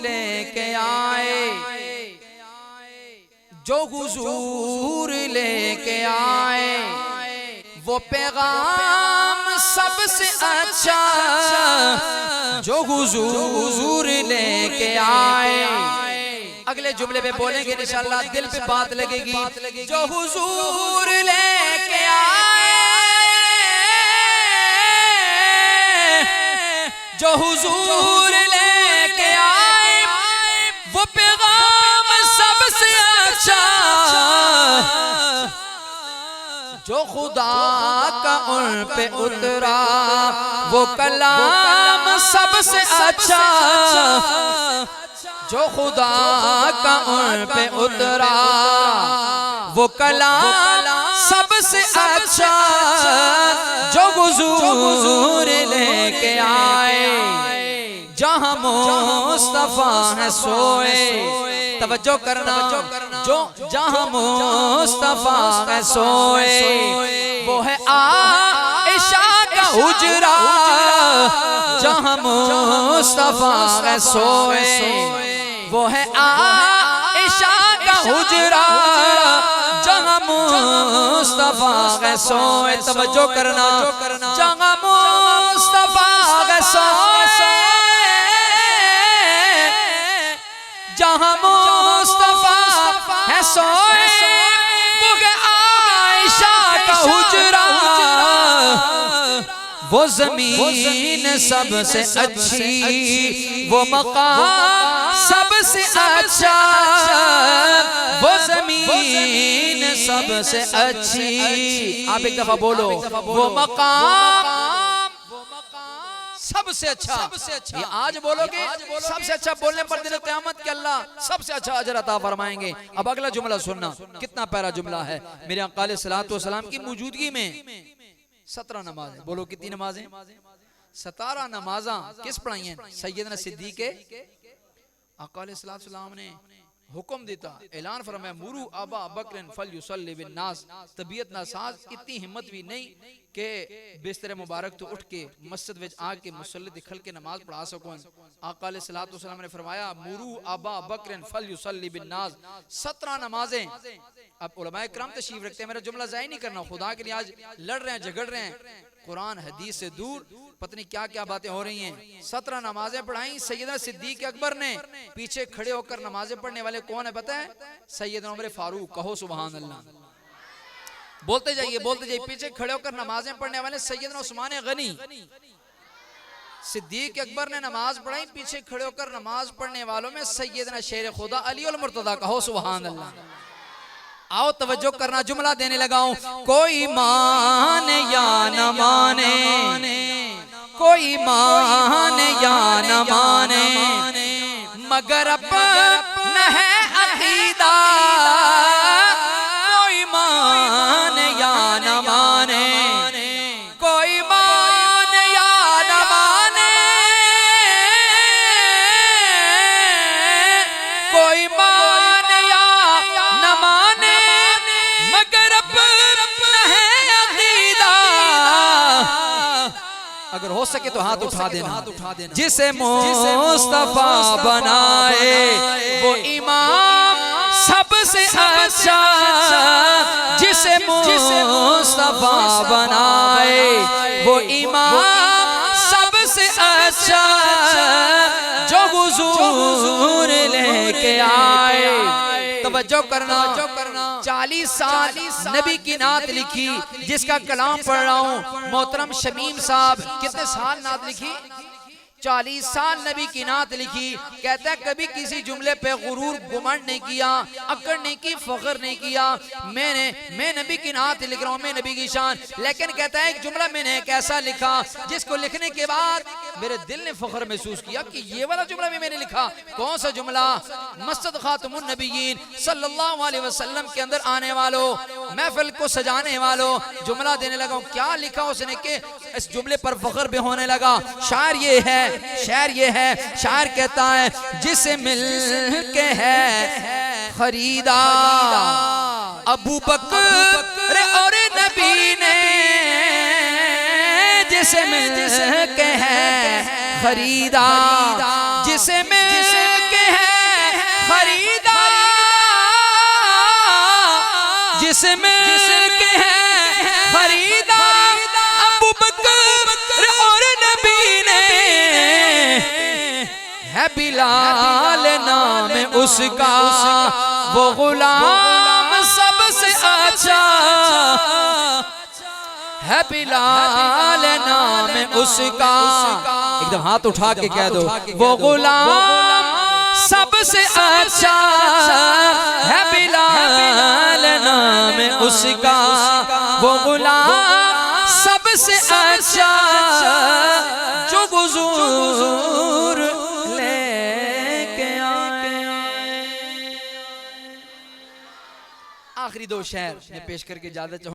लेके आए, जो हुजूर लेके आए, वो पैगाम सबसे अच्छा जो हुजूर लेके आए। अगले जुमले पे बोलेंगे इंशाअल्लाह, दिल पे बात लगेगी। जो हुजूर लेके आए, जो हुजूर लेके आए, वो पैगाम सबसे अच्छा जो खुदा का उन पे उतरा, वो कलाम सबसे अच्छा जो खुदा का उन पे उतरा, वो कलाम सबसे अच्छा जो हुजूर लेके आए। जहाँ मुस्तफा है सोए, तवज्जो करना, जो जहाँ मुस्तफा है सोए, वो है आइशा का हुजरा। जहाँ मुस्तफा है सोए, वो है आइशा का हुजरा। जहाँ मुस्तफा है सोए, तवज्जो करना, जहाँ मुस्तफा है सोए, जहाँ मुस्तफा है सोए, वो है आइशा का हुजरा। वो ज़मीन सबसे अच्छी, वो मकाम सबसे अच्छा, वो ज़मीन सबसे अच्छी। आप एक दफा बोलो, वो मकाम सबसे अच्छा। ये आज बोलोगे सबसे अच्छा बोलने पर दिन क़यामत के अल्लाह सबसे अच्छा अजर अता फरमाएंगे। अब अगला जुमला सुनना, कितना प्यारा जुमला है। मेरे आका अलैहिस्सलातु वस्सलाम की मौजूदगी में 17 नमाजें, बोलो कितनी नमाजें? 17 नमाज़ा किस पढ़ाई हैं? सैयदना सिद्दीक़ आका अलैहिस्सलातु वस्सलाम ने हुक्म देता, ऐलान फरमाया, मुरू अबा बकर फलयुसल्ली बिन्नास। तबीयत नासाज, इतनी हिम्मत भी नहीं कि बिस्तर मुबारक तो उठ के मस्जिद में आके मुसल्ले दिखल के नमाज पढ़ा सकों। आका अलैहिस्सलातु वस्सलाम ने फरमाया, मुरू अबा बकर फलयुसल्ली बिन्नास। 17 नमाजें। अब उलमाए किराम तशरीफ रखते हैं, मेरा जुमला ज़ाया नहीं करना, खुदा के लिए आज लड़ रहे हैं, झगड़ रहे हैं, कुरान हदीस से दूर पत्नी क्या क्या बातें हो रही हैं। 17 नमाजें पढ़ाई सैयदना सिद्दीक़ अकबर ने। पीछे खड़े होकर नमाजें पढ़ने वाले कौन है पता है? सैयदना उमर फारूक। कहो सुभान अल्लाह, बोलते जाइए, बोलते जाइए। पीछे खड़े होकर नमाजें पढ़ने वाले सैयदना उस्मान गनी। सिद्दीक़ अकबर ने नमाज पढ़ाई, पीछे खड़े होकर नमाज पढ़ने वालों में सैयदना शेर खुदा अली अल मुर्तज़ा। कहो सुभान अल्लाह। आओ तवज्जो करना, जुमला देने लगाऊं। कोई माने या न माने, कोई माने या न माने, मगर अपना है अकीदा। कोई माने या न माने, कोई माने या न माने, कोई माने या न माने, मगर अपना है अकीदा। अगर हो सके तो हाथ उठा देना। जिसे मुस्तफा बनाए, वो इमाम सबसे अच्छा। जिसे मुस्तफा बनाए, वो इमाम सबसे अच्छा जो हुजूर लेके आए। तवज्जो करना, 40 साल नबी की नात लिखी, जिसका कलाम पढ़ रहा हूँ मोहतरम शमीम साहब। कितने साल नात लिखी? 40 साल नबी की नात लिखी। कहता है कभी किसी जुमले पे गुरूर गुमंड नहीं किया, अकड़ नहीं की, फख्र नहीं किया। मैं नबी की नात लिख रहा हूँ, मैं नबी की शान। लेकिन कहता है एक जुमला मैंने एक ऐसा लिखा जिसको लिखने के बाद मेरे दिल ने फख्र महसूस किया कि ये वाला जुमला भी मैंने लिखा। कौन सा जुमला? मस्जिद खातमुन नबिय्यीन सल्लल्लाहु अलैहि वसल्लम के अंदर आने वालों, महफिल को सजाने वालों, जुमला देने लगा। क्या लिखा उसने कि इस जुमले पर फख्र भी होने लगा। शायर ये है, शायर ये है, शायर कहता है जिसे मिल के है खरीदा अबू बकर और नबी ने, जिसे मिल के है खरीदा, जिसे मिल के खरीदार जिसमें के हैं खरीदार अबू बकर और नबी ने है बिलाल नाम उसका वो गुलाम सबसे अच्छा है बिलाल नाम उसका एकदम हाथ उठा के कह दो वो गुलाम सबसे अच्छा है बिलाल नाम उसका वो गुलाम सबसे अच्छा जो हुजूर लेके आए। आखिरी दो शेर पेश करके ज्यादा